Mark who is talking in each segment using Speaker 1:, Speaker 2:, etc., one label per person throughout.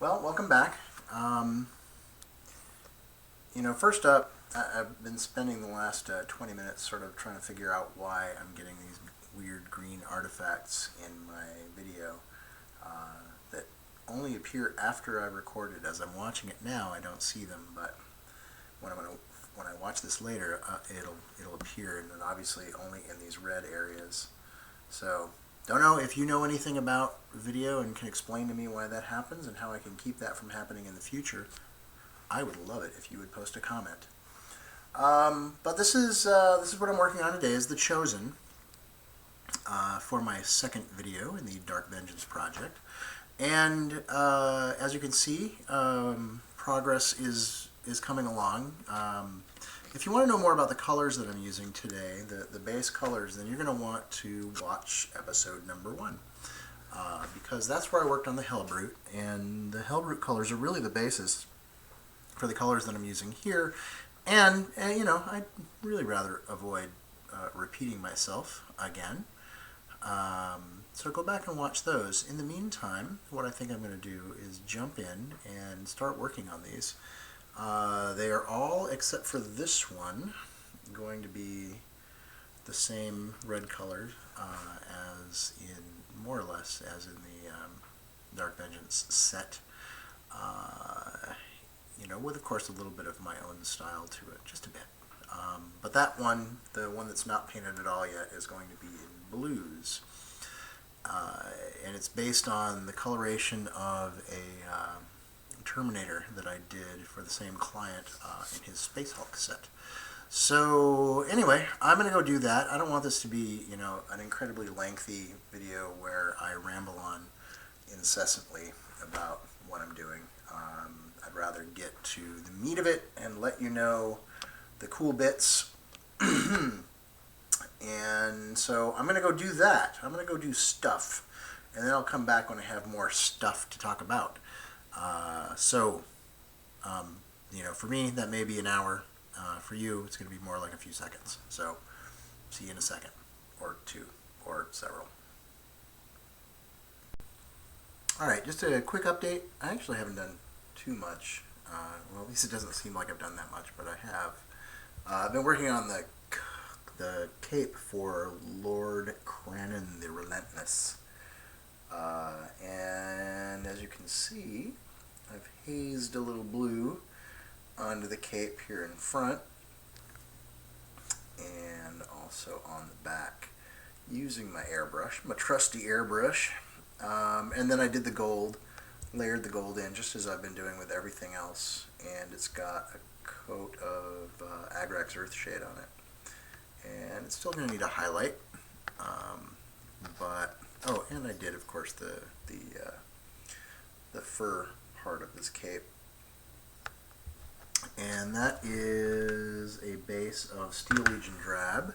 Speaker 1: Well, welcome back. First up, I've been spending the last 20 minutes sort of trying to figure out why I'm getting these weird green artifacts in my video that only appear after I record it. As I'm watching it now, I don't see them, but when I watch this later, it'll appear, and then obviously only in these red areas. So, don't know if you know anything about video and can explain to me why that happens and how I can keep that from happening in the future. I would love it if you would post a comment. But this is what I'm working on today, is The Chosen, for my second video in the Dark Vengeance project. And as you can see, progress is coming along. If you want to know more about the colors that I'm using today, the base colors, then you're going to want to watch episode number 1. Because that's where I worked on the Hellbrute, and the Hellbrute colors are really the basis for the colors that I'm using here. And I'd really rather avoid repeating myself again. So go back and watch those. In the meantime, what I think I'm going to do is jump in and start working on these. They are all, except for this one, going to be the same red color as in, more or less, as in the Dark Vengeance set. With, of course, a little bit of my own style to it, just a bit. But that one, the one that's not painted at all yet, is going to be in blues. And it's based on the coloration of a Terminator that I did for the same client in his Space Hulk set. So anyway, I'm going to go do that. I don't want this to be, an incredibly lengthy video where I ramble on incessantly about what I'm doing. I'd rather get to the meat of it and let you know the cool bits. And so I'm going to go do that. I'm going to go do stuff. And then I'll come back when I have more stuff to talk about. For me, that may be an hour. For you, it's going to be more like a few seconds. So, see you in a second, or two, or several. Alright, just a quick update. I actually haven't done too much. Well, at least it doesn't seem like I've done that much, but I have. I've been working on the cape for Lord Cranon the Relentless. And as you can see, I've hazed a little blue onto the cape here in front and also on the back using my airbrush, my trusty airbrush. And then I did the gold, layered the gold in just as I've been doing with everything else, and it's got a coat of Agrax Earthshade on it. And it's still going to need a highlight, and I did, of course, the fur part of this cape. And that is a base of Steel Legion Drab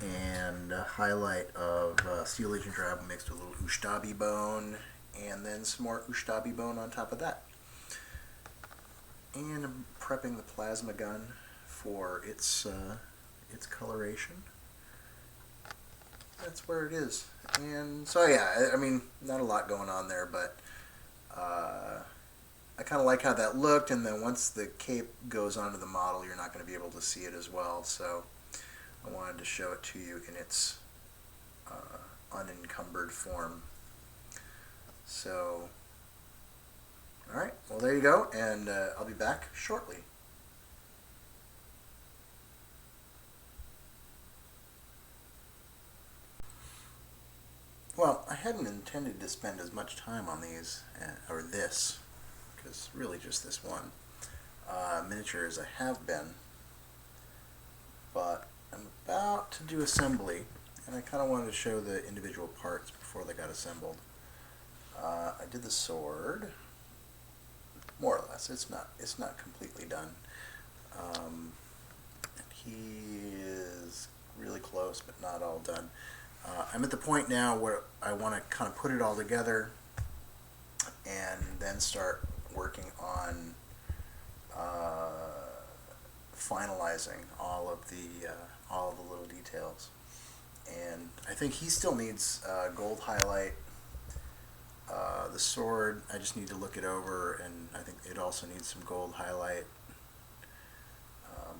Speaker 1: and a highlight of Steel Legion Drab mixed with a little Ustabi bone, and then some more Ustabi bone on top of that. And I'm prepping the plasma gun for its coloration. That's where it is. And so yeah, not a lot going on there, but I kind of like how that looked, and then once the cape goes onto the model, you're not going to be able to see it as well, so I wanted to show it to you in its unencumbered form. So, alright, well there you go, and I'll be back shortly. Well, I hadn't intended to spend as much time on these, or this, because really just this one, miniature as I have been, but I'm about to do assembly, and I kind of wanted to show the individual parts before they got assembled. I did the sword, more or less. It's not completely done. He is really close, but not all done. I'm at the point now where I want to kind of put it all together and then start working on finalizing all of the little details. And I think he still needs gold highlight, The sword, I just need to look it over, and I think it also needs some gold highlight.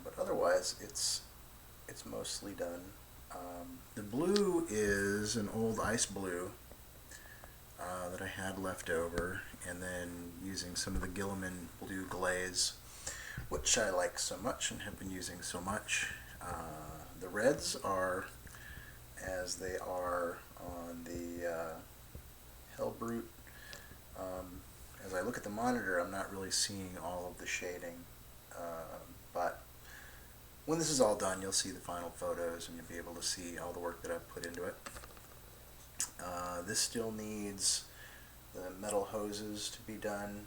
Speaker 1: But otherwise, it's mostly done. The blue is an old ice blue that I had left over, and then using some of the Gilliman blue glaze, which I like so much and have been using so much. The reds are as they are on the Hellbrute. As I look at the monitor, I'm not really seeing all of the shading, but when this is all done, you'll see the final photos and you'll be able to see all the work that I've put into it. This still needs the metal hoses to be done,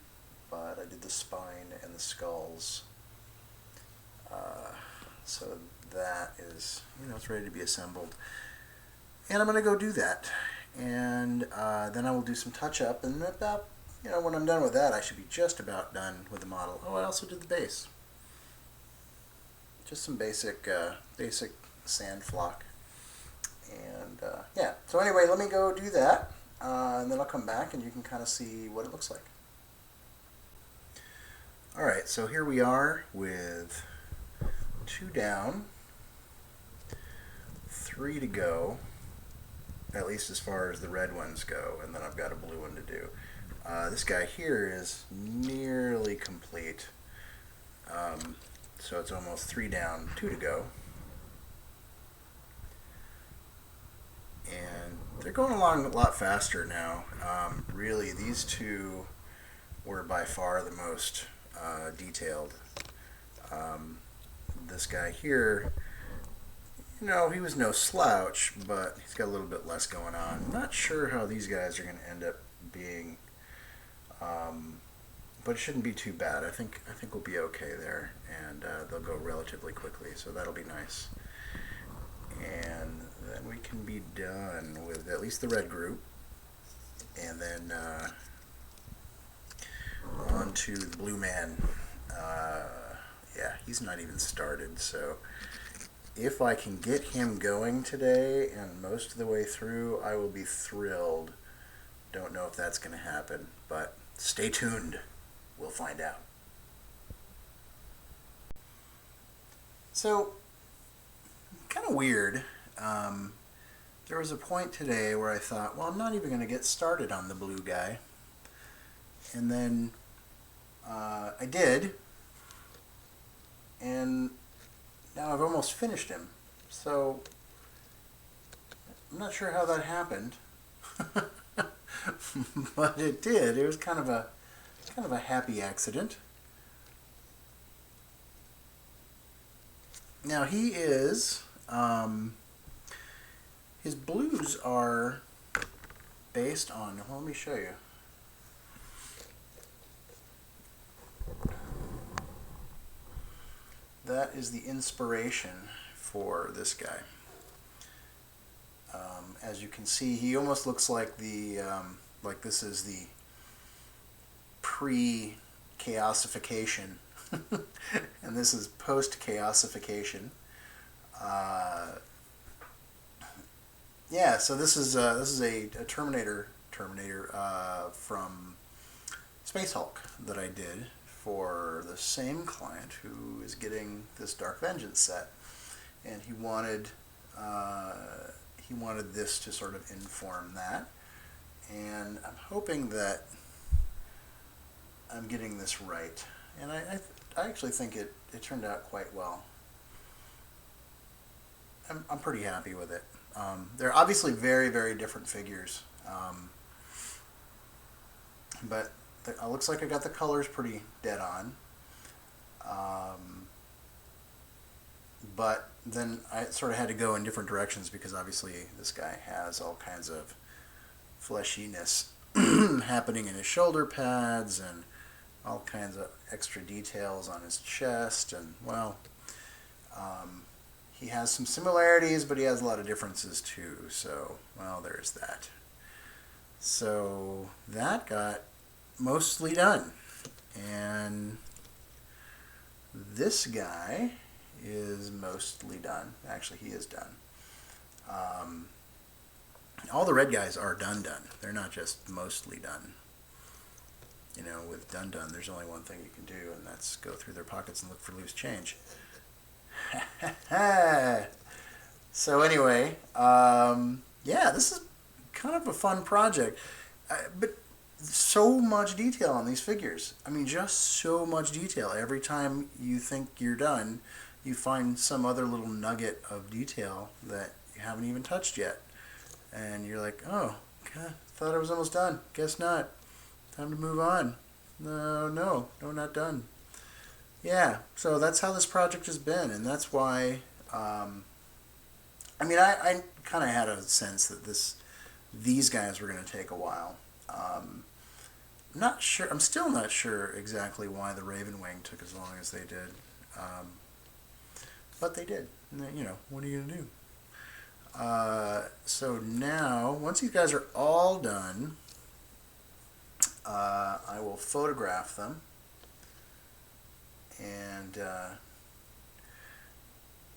Speaker 1: but I did the spine and the skulls. So that is, it's ready to be assembled. And I'm going to go do that. And then I will do some touch-up, and about, when I'm done with that, I should be just about done with the model. Oh, I also did the base. Just some basic sand flock. And yeah, so anyway, let me go do that, and then I'll come back and you can kind of see what it looks like. Alright, so here we are with 2 down, 3 to go, at least as far as the red ones go, and then I've got a blue one to do. This guy here is nearly complete, so it's almost 3 down, 2 to go. And they're going along a lot faster now. Really, these two were by far the most detailed. This guy here, he was no slouch, but he's got a little bit less going on. I'm not sure how these guys are going to end up being, but it shouldn't be too bad. I think we'll be okay there, and they'll go relatively quickly, so that'll be nice. And then we can be done with at least the red group, and then on to the blue man. Yeah, he's not even started, so if I can get him going today and most of the way through, I will be thrilled. Don't know if that's going to happen, but stay tuned. We'll find out. So, kind of weird. There was a point today where I thought, well, I'm not even going to get started on the blue guy. And then I did. And now I've almost finished him. So I'm not sure how that happened. But it did. It was kind of a happy accident. Now he is his blues are based on, well, let me show you. That is the inspiration for this guy. As you can see, he almost looks like like this is the pre-chaosification, and this is post-chaosification. Yeah, so this is a Terminator from Space Hulk that I did for the same client who is getting this Dark Vengeance set, and he wanted this to sort of inform that, and I'm hoping that I'm getting this right, and I actually think it turned out quite well. I'm pretty happy with it. They're obviously very, very different figures, but it looks like I got the colors pretty dead on. But then I sort of had to go in different directions because obviously this guy has all kinds of fleshiness happening in his shoulder pads and all kinds of extra details on his chest, and well, he has some similarities, but he has a lot of differences too, so, well, there's that. So that got mostly done, and this guy is mostly done. Actually, he is done. All the red guys are done. They're not just mostly done. You know, with done, there's only one thing you can do, and that's go through their pockets and look for loose change. So anyway, yeah, this is kind of a fun project. But so much detail on these figures. I mean, just so much detail. Every time you think you're done, you find some other little nugget of detail that you haven't even touched yet. And you're like, oh, God, thought I was almost done. Guess not. Time to move on. No, not done. Yeah, so that's how this project has been, and that's why, I mean, I kind of had a sense that these guys were going to take a while. Not sure. I'm still not sure exactly why the Raven Wing took as long as they did, but they did. And, you know, what are you gonna do? So now, once these guys are all done, I will photograph them, and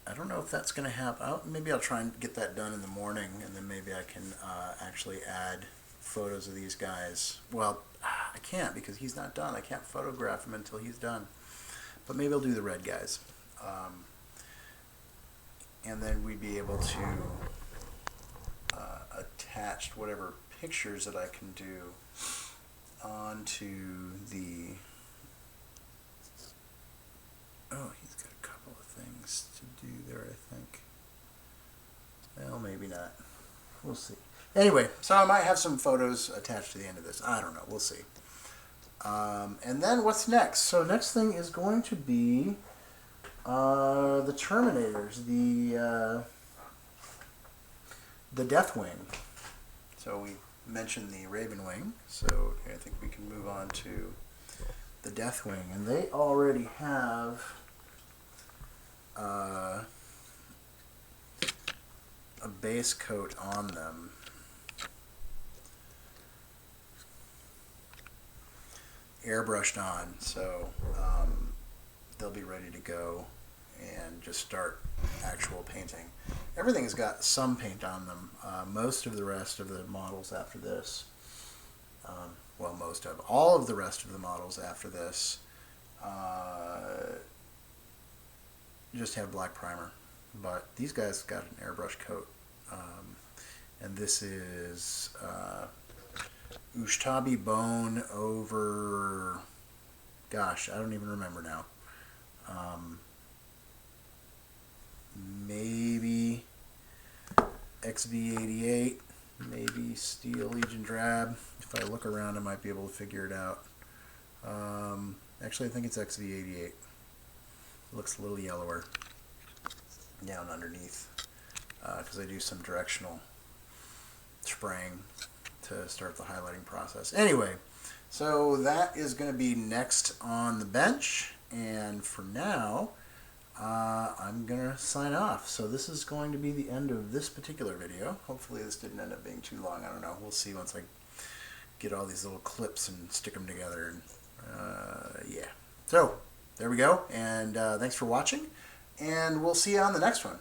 Speaker 1: I don't know if that's going to happen. Maybe I'll try and get that done in the morning, and then maybe I can actually add photos of these guys. Well, I can't because he's not done. I can't photograph him until he's done. But maybe I'll do the red guys. And then we'd be able to attach whatever pictures that I can do onto the... Oh, he's got a couple of things to do there, I think. Well, maybe not. We'll see. Anyway, so I might have some photos attached to the end of this. I don't know. We'll see. And then what's next? So next thing is going to be the Terminators, the Deathwing. So we mentioned the Raven Wing, so I think we can move on to the Deathwing, and they already have a base coat on them. Airbrushed on, so they'll be ready to go and just start actual painting. Everything's got some paint on them. Most of the rest of the models after this, all of the rest of the models after this just have black primer, but these guys got an airbrush coat, and this is Ushtabi bone over, gosh, I don't even remember now. Maybe XV88, maybe Steel Legion Drab. If I look around, I might be able to figure it out. Actually, I think it's XV88. It looks a little yellower down underneath because I do some directional spraying to start the highlighting process. Anyway, so that is going to be next on the bench, and for now I'm going to sign off. So this is going to be the end of this particular video. Hopefully this didn't end up being too long. I don't know. We'll see once I get all these little clips and stick them together. And yeah. So there we go. And thanks for watching. And we'll see you on the next one.